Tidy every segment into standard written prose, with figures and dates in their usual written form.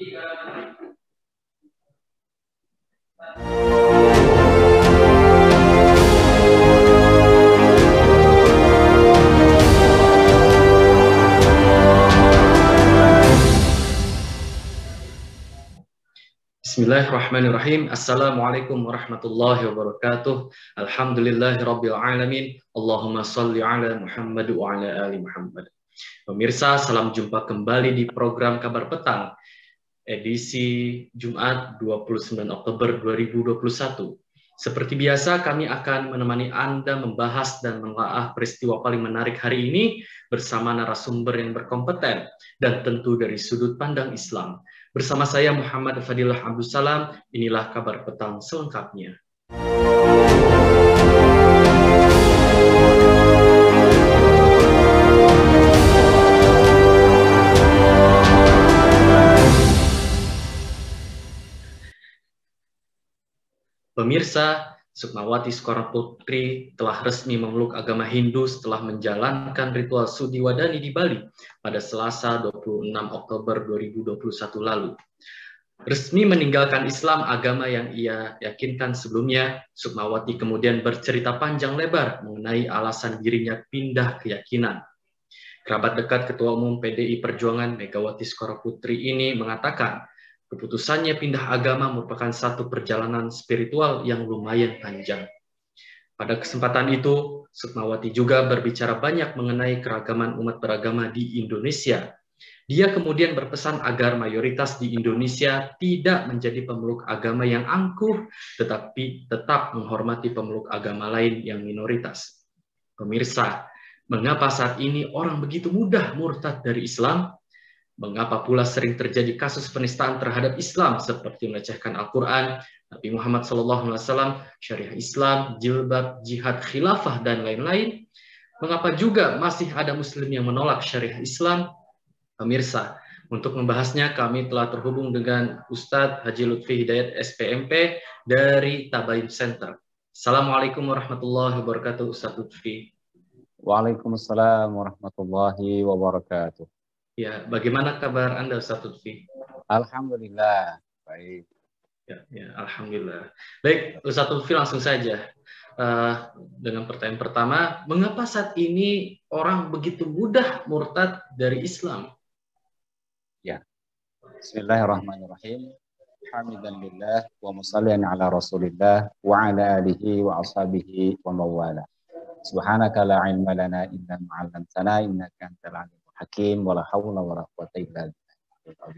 Bismillahirrahmanirrahim. Assalamualaikum warahmatullahi wabarakatuh. Alhamdulillahirabbil alamin. Allahumma shalli ala Muhammad wa ala ali Muhammad. Pemirsa, salam jumpa kembali di program Kabar Petang edisi Jumat 29 Oktober 2021. Seperti biasa, kami akan menemani Anda membahas dan menelaah peristiwa paling menarik hari ini bersama narasumber yang berkompeten dan tentu dari sudut pandang Islam. Bersama saya Muhammad Fadilah Abdul Salam, inilah Kabar Petang selengkapnya. Pemirsa, Sukmawati Soekarnoputri telah resmi memeluk agama Hindu setelah menjalankan ritual Sudi Wadani di Bali pada Selasa 26 Oktober 2021 lalu. Resmi meninggalkan Islam, agama yang ia yakinkan sebelumnya, Sukmawati kemudian bercerita panjang lebar mengenai alasan dirinya pindah keyakinan. Kerabat dekat Ketua Umum PDI Perjuangan Megawati Soekarnoputri ini mengatakan, keputusannya pindah agama merupakan satu perjalanan spiritual yang lumayan panjang. Pada kesempatan itu, Sukmawati juga berbicara banyak mengenai keragaman umat beragama di Indonesia. Dia kemudian berpesan agar mayoritas di Indonesia tidak menjadi pemeluk agama yang angkuh, tetapi tetap menghormati pemeluk agama lain yang minoritas. Pemirsa, mengapa saat ini orang begitu mudah murtad dari Islam? Mengapa pula sering terjadi kasus penistaan terhadap Islam seperti melecehkan Al-Quran, Nabi Muhammad SAW, syariah Islam, jilbab, jihad, khilafah, dan lain-lain? Mengapa juga masih ada Muslim yang menolak syariah Islam? Pemirsa, untuk membahasnya kami telah terhubung dengan Ustadz Haji Lutfi Hidayat SPMP dari Tabayun Center. Assalamualaikum warahmatullahi wabarakatuh, Ustadz Lutfi. Waalaikumsalam warahmatullahi wabarakatuh. Ya, bagaimana kabar Anda, Ustadz Lutfi? Alhamdulillah, baik. Ya, alhamdulillah. Baik, Ustadz Lutfi, langsung saja. Dengan pertanyaan pertama, mengapa saat ini orang begitu mudah murtad dari Islam? Ya, Bismillahirrahmanirrahim. Hamidan lillah wa musallian ala rasulillah wa ala alihi wa ashabihi wa mawala. Subhanaka la ilma lana illa ma 'allamtana innaka antal alim hakim wala haula wala quwwata illa billah.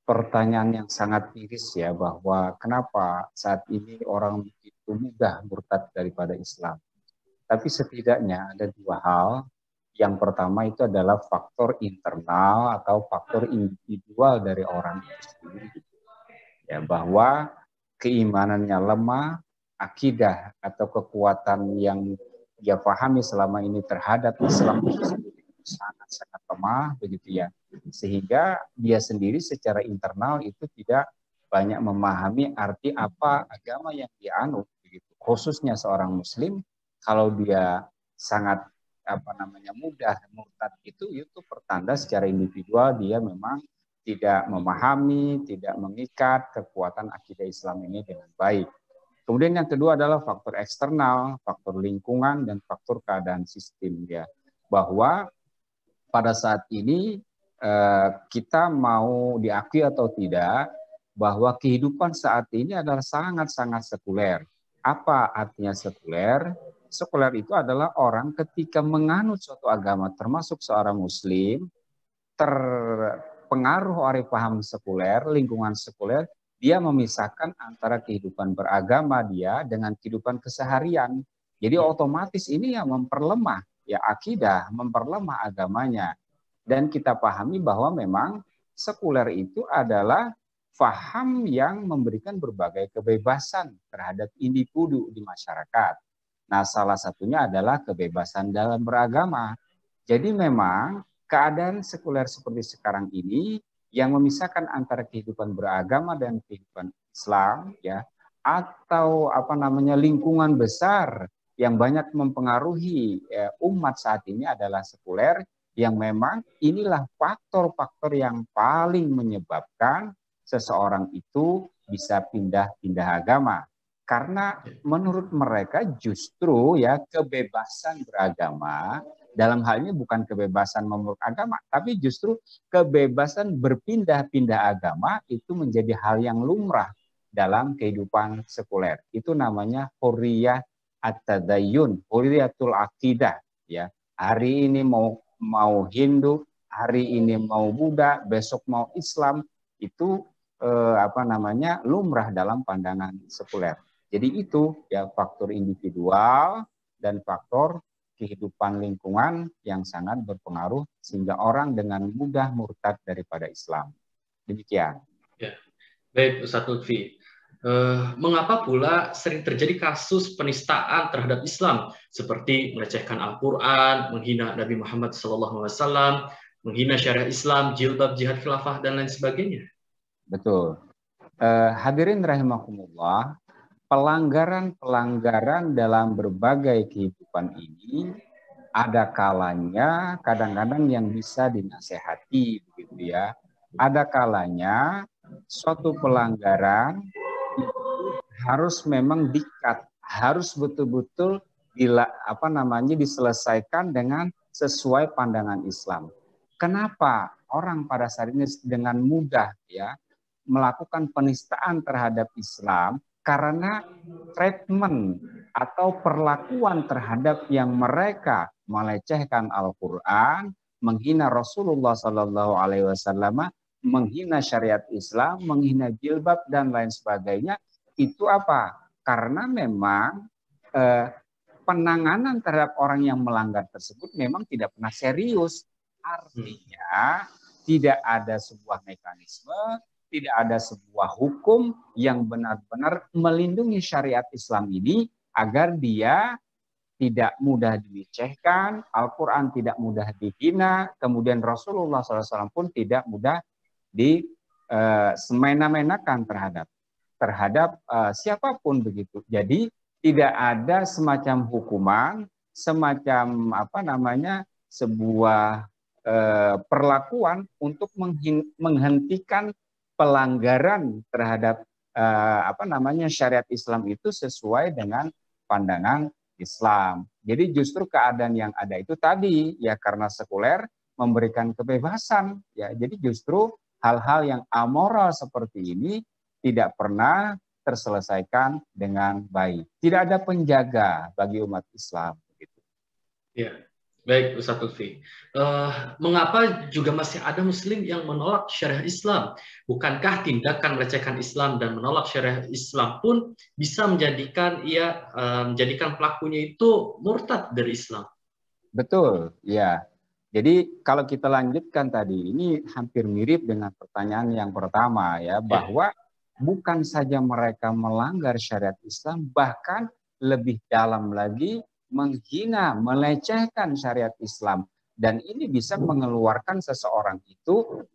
Pertanyaan yang sangat miris ya, bahwa kenapa saat ini orang begitu mudah murtad daripada Islam. Tapi setidaknya ada dua hal. Yang pertama itu adalah faktor internal atau faktor individual dari orang itu sendiri. Ya, bahwa keimanannya lemah, akidah atau kekuatan yang dia pahami selama ini terhadap Islam sangat-sangat lemah, begitu ya, sehingga dia sendiri secara internal itu tidak banyak memahami arti apa agama yang dia anut, begitu. Khususnya seorang Muslim, kalau dia sangat mudah murtad itu pertanda secara individual dia memang tidak memahami, tidak mengikat kekuatan akidah Islam ini dengan baik. Kemudian yang kedua adalah faktor eksternal, faktor lingkungan dan faktor keadaan sistem ya, bahwa pada saat ini kita mau diakui atau tidak bahwa kehidupan saat ini adalah sangat-sangat sekuler. Apa artinya sekuler? Sekuler itu adalah orang ketika menganut suatu agama, termasuk seorang Muslim, terpengaruh oleh paham sekuler, lingkungan sekuler, dia memisahkan antara kehidupan beragama dia dengan kehidupan keseharian. Jadi otomatis ini yang memperlemah ya akidah, memperlemah agamanya. Dan kita pahami bahwa memang sekuler itu adalah faham yang memberikan berbagai kebebasan terhadap individu di masyarakat. Nah, salah satunya adalah kebebasan dalam beragama. Jadi memang keadaan sekuler seperti sekarang ini yang memisahkan antara kehidupan beragama dan kehidupan Islam ya, atau lingkungan besar yang banyak mempengaruhi umat saat ini adalah sekuler, yang memang inilah faktor-faktor yang paling menyebabkan seseorang itu bisa pindah-pindah agama. Karena menurut mereka justru ya kebebasan beragama dalam hal ini bukan kebebasan memeluk agama, tapi justru kebebasan berpindah-pindah agama itu menjadi hal yang lumrah dalam kehidupan sekuler. Itu namanya hurriyah at-tadayyun, hurriyatul aqidah ya. Hari ini mau Hindu, hari ini mau Buddha, besok mau Islam, itu lumrah dalam pandangan sekuler. Jadi itu ya faktor individual dan faktor kehidupan lingkungan yang sangat berpengaruh sehingga orang dengan mudah murtad daripada Islam. Demikian. Ya, baik Ustadz Lutfi. Mengapa pula sering terjadi kasus penistaan terhadap Islam seperti melecehkan Al-Quran, menghina Nabi Muhammad SAW, menghina syariat Islam, jilbab, jihad khilafah, dan lain sebagainya? Betul. Hadirin rahimakumullah, pelanggaran-pelanggaran dalam berbagai kehidupan ini ada kalanya kadang-kadang yang bisa dinasehati begitu ya. Ada kalanya suatu pelanggaran itu harus memang dikat, harus betul-betul diselesaikan dengan sesuai pandangan Islam. Kenapa orang pada saat ini dengan mudah ya melakukan penistaan terhadap Islam? Karena treatment atau perlakuan terhadap yang mereka melecehkan Al-Quran, menghina Rasulullah SAW, menghina syariat Islam, menghina jilbab dan lain sebagainya, itu apa? Karena memang penanganan terhadap orang yang melanggar tersebut memang tidak pernah serius. Artinya tidak ada sebuah mekanisme, tidak ada sebuah hukum yang benar-benar melindungi syariat Islam ini agar dia tidak mudah dilecehkan, Al-Quran tidak mudah dihina, kemudian Rasulullah SAW pun tidak mudah disemena-menakan terhadap siapapun begitu. Jadi tidak ada semacam hukuman, semacam sebuah perlakuan untuk menghentikan pelanggaran terhadap syariat Islam itu sesuai dengan pandangan Islam. Jadi justru keadaan yang ada itu tadi ya karena sekuler memberikan kebebasan ya. Jadi justru hal-hal yang amoral seperti ini tidak pernah terselesaikan dengan baik. Tidak ada penjaga bagi umat Islam begitu. Ya. Baik, Ustadz Lutfi. Mengapa juga masih ada Muslim yang menolak syariah Islam? Bukankah tindakan melecehkan Islam dan menolak syariah Islam pun bisa menjadikan pelakunya itu murtad dari Islam? Betul, ya. Jadi kalau kita lanjutkan tadi, ini hampir mirip dengan pertanyaan yang pertama ya, bahwa bukan saja mereka melanggar syariat Islam, bahkan lebih dalam lagi menghina, melecehkan syariat Islam. Dan ini bisa mengeluarkan seseorang itu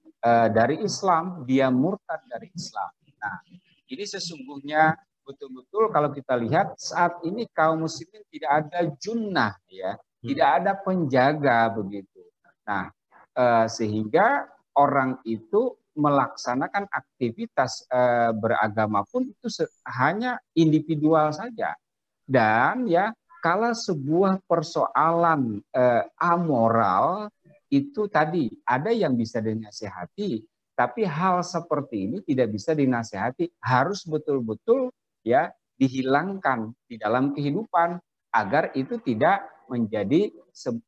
dari Islam, dia murtad dari Islam. Nah, ini sesungguhnya betul-betul kalau kita lihat saat ini kaum muslimin tidak ada junnah ya, tidak ada penjaga begitu. Nah, sehingga orang itu melaksanakan aktivitas beragama pun itu hanya individual saja. Dan ya kalau sebuah persoalan amoral itu tadi ada yang bisa dinasihati, tapi hal seperti ini tidak bisa dinasihati, harus betul-betul ya dihilangkan di dalam kehidupan agar itu tidak menjadi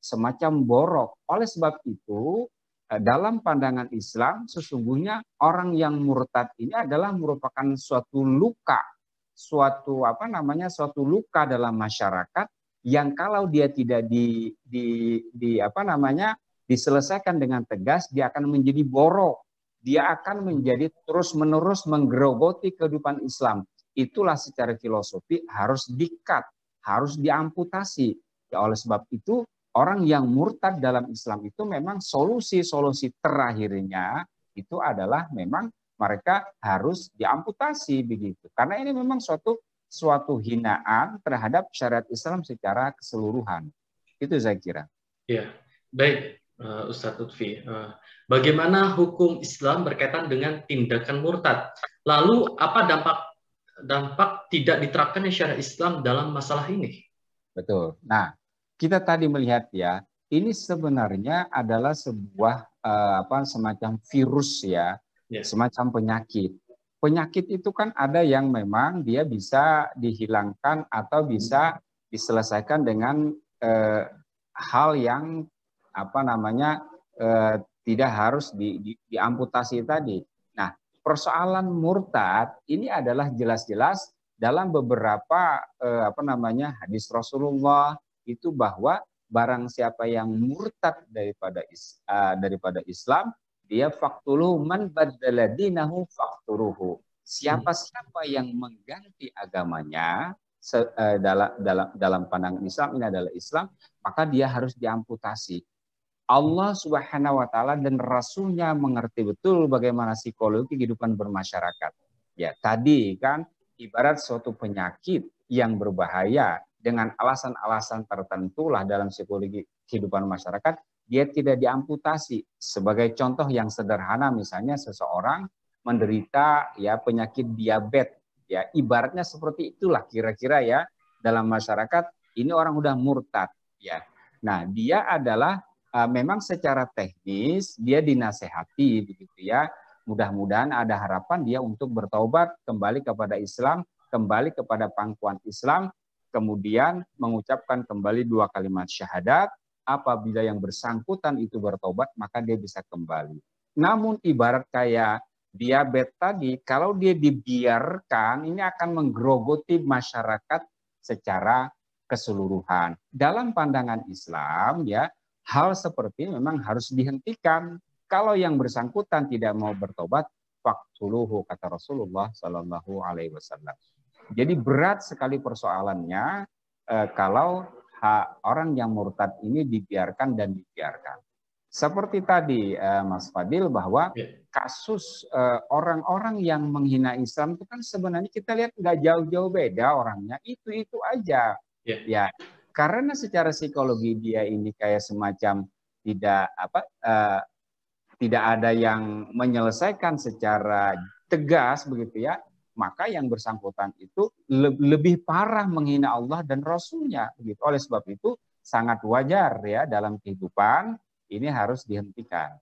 semacam borok. Oleh sebab itu dalam pandangan Islam sesungguhnya orang yang murtad ini adalah merupakan suatu luka, suatu luka dalam masyarakat yang kalau dia tidak diselesaikan dengan tegas, dia akan menjadi borok, dia akan menjadi terus-menerus menggerogoti kehidupan Islam. Itulah secara filosofi harus dikat, harus diamputasi. Ya, oleh sebab itu orang yang murtad dalam Islam itu memang solusi terakhirnya itu adalah memang mereka harus diamputasi begitu. Karena ini memang suatu hinaan terhadap syariat Islam secara keseluruhan. Itu saya kira. Ya, baik. Ustadz Lutfi. Bagaimana hukum Islam berkaitan dengan tindakan murtad? Lalu apa dampak tidak diterapkannya syariat Islam dalam masalah ini? Betul. Nah, kita tadi melihat ya, ini sebenarnya adalah sebuah semacam virus ya, semacam penyakit. Penyakit itu kan ada yang memang dia bisa dihilangkan atau bisa diselesaikan dengan hal yang tidak harus diamputasi tadi. Nah, persoalan murtad ini adalah jelas-jelas dalam beberapa hadis Rasulullah itu bahwa barang siapa yang murtad daripada Islam, dia faqtuluhu man baddala dinahu faqturuhu. Siapa-siapa yang mengganti agamanya dalam pandangan Islam, ini adalah Islam, maka dia harus diamputasi. Allah Subhanahu wa taala dan Rasulnya mengerti betul bagaimana psikologi kehidupan bermasyarakat. Ya, tadi kan ibarat suatu penyakit yang berbahaya dengan alasan-alasan tertentu lah dalam psikologi kehidupan masyarakat, dia tidak diamputasi. Sebagai contoh yang sederhana, misalnya seseorang menderita ya penyakit diabetes, ya ibaratnya seperti itulah kira-kira ya dalam masyarakat. Ini orang udah murtad ya. Nah, dia adalah memang secara teknis dia dinasehati begitu ya. Mudah-mudahan ada harapan dia untuk bertaubat, kembali kepada Islam, kembali kepada pangkuan Islam, kemudian mengucapkan kembali 2 kalimat syahadat. Apabila yang bersangkutan itu bertaubat, maka dia bisa kembali. Namun ibarat kayak diabetes tadi, kalau dia dibiarkan, ini akan menggerogoti masyarakat secara keseluruhan. Dalam pandangan Islam ya, hal seperti ini memang harus dihentikan. Kalau yang bersangkutan tidak mau bertobat, faqtuluhu, kata Rasulullah Shallallahu Alaihi Wasallam. Jadi berat sekali persoalannya kalau orang yang murtad ini dibiarkan dan dibiarkan. Seperti tadi Mas Fadil bahwa kasus orang-orang yang menghina Islam itu kan sebenarnya kita lihat nggak jauh-jauh beda orangnya, itu aja. Ya, karena secara psikologi dia ini kayak semacam tidak ada yang menyelesaikan secara tegas begitu ya, maka yang bersangkutan itu lebih parah menghina Allah dan Rasulnya begitu. Oleh sebab itu sangat wajar ya dalam kehidupan ini harus dihentikan.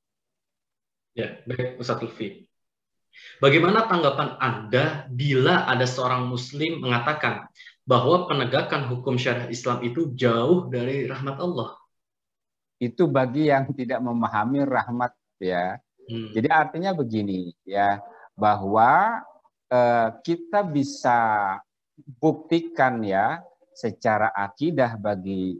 Ya, baik Ustadz Lutfi. Bagaimana tanggapan Anda bila ada seorang Muslim mengatakan bahwa penegakan hukum syariat Islam itu jauh dari rahmat Allah? Itu bagi yang tidak memahami rahmat ya. Jadi artinya begini ya, bahwa kita bisa buktikan ya secara akidah bagi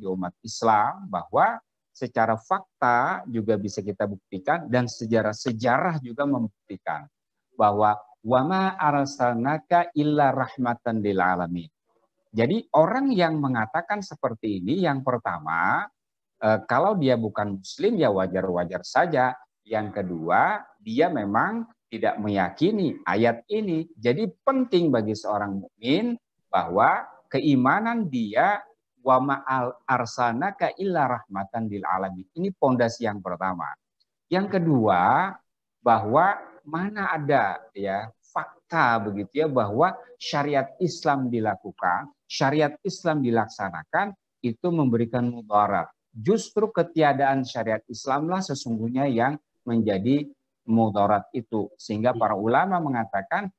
umat Islam, bahwa secara fakta juga bisa kita buktikan, dan sejarah juga membuktikan bahwa wama arsalnaka illa rahmatan lil alamin. Jadi orang yang mengatakan seperti ini, yang pertama, kalau dia bukan Muslim ya wajar-wajar saja. Yang kedua, dia memang tidak meyakini ayat ini. Jadi penting bagi seorang mukmin bahwa keimanan dia wa ma'al arsalnaka illa rahmatan lil alamin. Ini pondasi yang pertama. Yang kedua, bahwa mana ada ya fakta begitu ya bahwa syariat Islam dilakukan, syariat Islam dilaksanakan itu memberikan mudarat. Justru ketiadaan syariat Islamlah sesungguhnya yang menjadi mudarat itu, sehingga para ulama mengatakan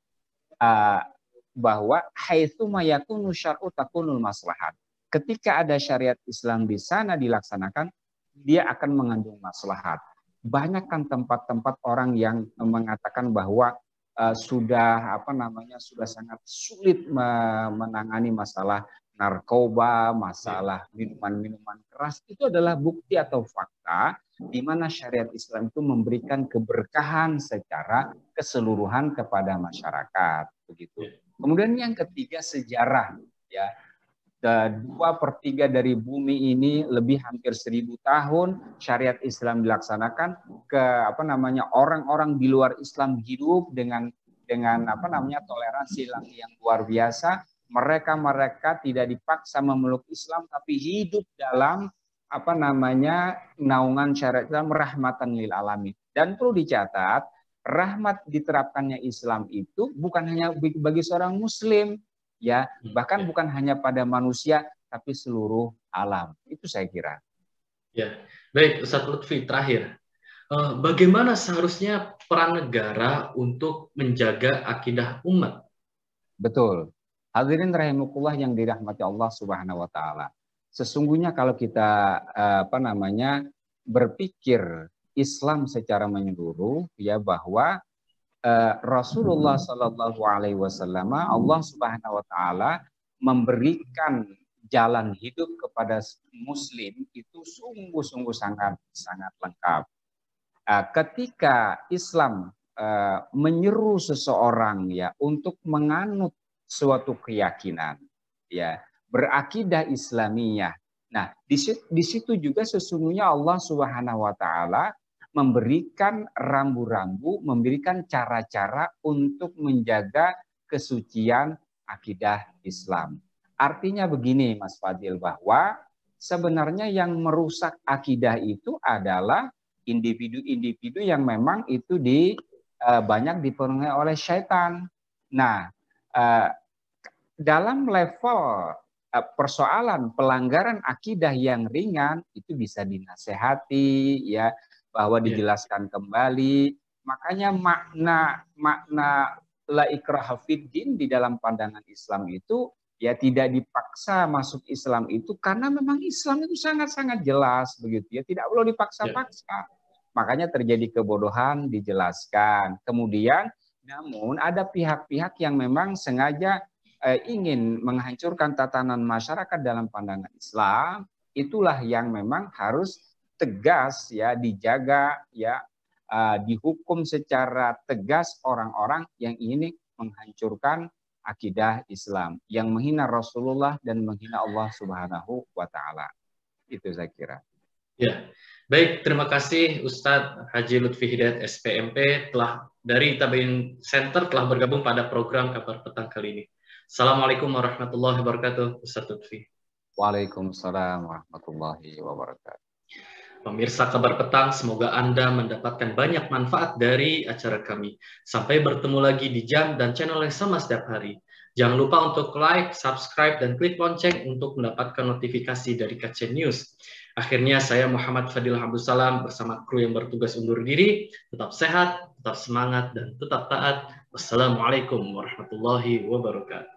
bahwa haitsu mayakunu syar'u takunul maslahat. Ketika ada syariat Islam di sana dilaksanakan, dia akan mengandung maslahat. Banyak kan tempat-tempat orang yang mengatakan bahwa sudah sangat sulit menangani masalah narkoba, masalah minuman-minuman keras. Itu adalah bukti atau fakta di mana syariat Islam itu memberikan keberkahan secara keseluruhan kepada masyarakat, begitu. Kemudian yang ketiga, sejarah ya. 2/3 dari bumi ini lebih hampir 1000 tahun syariat Islam dilaksanakan, orang-orang di luar Islam hidup dengan toleransi yang luar biasa. Mereka tidak dipaksa memeluk Islam, tapi hidup dalam apa namanya naungan syariat Islam rahmatan lil alamin. Dan perlu dicatat, rahmat diterapkannya Islam itu bukan hanya bagi seorang muslim, ya, bahkan bukan hanya pada manusia tapi seluruh alam. Itu saya kira. Ya, baik Ustadz Lutfi, terakhir. Bagaimana seharusnya peran negara untuk menjaga akidah umat? Betul. Hadirin rahimakumullah yang dirahmati Allah Subhanahu wa taala. Sesungguhnya kalau kita apa namanya berpikir Islam secara menyeluruh, ya, bahwa Rasulullah Shallallahu Alaihi Wasallam, Allah Subhanahu Wa Taala memberikan jalan hidup kepada Muslim itu sungguh-sungguh sangat lengkap. Ketika Islam menyeru seseorang, ya, untuk menganut suatu keyakinan, ya, berakidah Islamiyah. Nah, di situ juga sesungguhnya Allah Subhanahu Wa Taala memberikan rambu-rambu, memberikan cara-cara untuk menjaga kesucian akidah Islam. Artinya begini, Mas Fadil, bahwa sebenarnya yang merusak akidah itu adalah individu-individu yang memang itu banyak dipengaruhi oleh syaitan. Nah, dalam level persoalan pelanggaran akidah yang ringan itu bisa dinasehati, ya, bahwa dijelaskan kembali. Makanya makna la ikraha fid din di dalam pandangan Islam itu, ya, tidak dipaksa masuk Islam itu karena memang Islam itu sangat-sangat jelas begitu, ya, tidak perlu dipaksa-paksa. Makanya terjadi kebodohan, dijelaskan. Kemudian namun ada pihak-pihak yang memang sengaja ingin menghancurkan tatanan masyarakat dalam pandangan Islam. Itulah yang memang harus tegas, ya, dijaga, ya, dihukum secara tegas orang-orang yang ingin menghancurkan akidah Islam, yang menghina Rasulullah dan menghina Allah Subhanahu wa Ta'ala. Itu saya kira. Ya, baik, terima kasih Ustadz Haji Lutfi Hidayat SPMP dari Tabain Center telah bergabung pada program Kabar Petang kali ini. Assalamualaikum warahmatullahi wabarakatuh, Ustadz Lutfi. Waalaikumsalam warahmatullahi wabarakatuh. Pemirsa Kabar Petang, semoga Anda mendapatkan banyak manfaat dari acara kami. Sampai bertemu lagi di jam dan channel yang sama setiap hari. Jangan lupa untuk like, subscribe, dan klik lonceng untuk mendapatkan notifikasi dari KC News. Akhirnya saya Muhammad Fadil Abdussalam bersama kru yang bertugas undur diri. Tetap sehat, tetap semangat, dan tetap taat. Wassalamualaikum warahmatullahi wabarakatuh.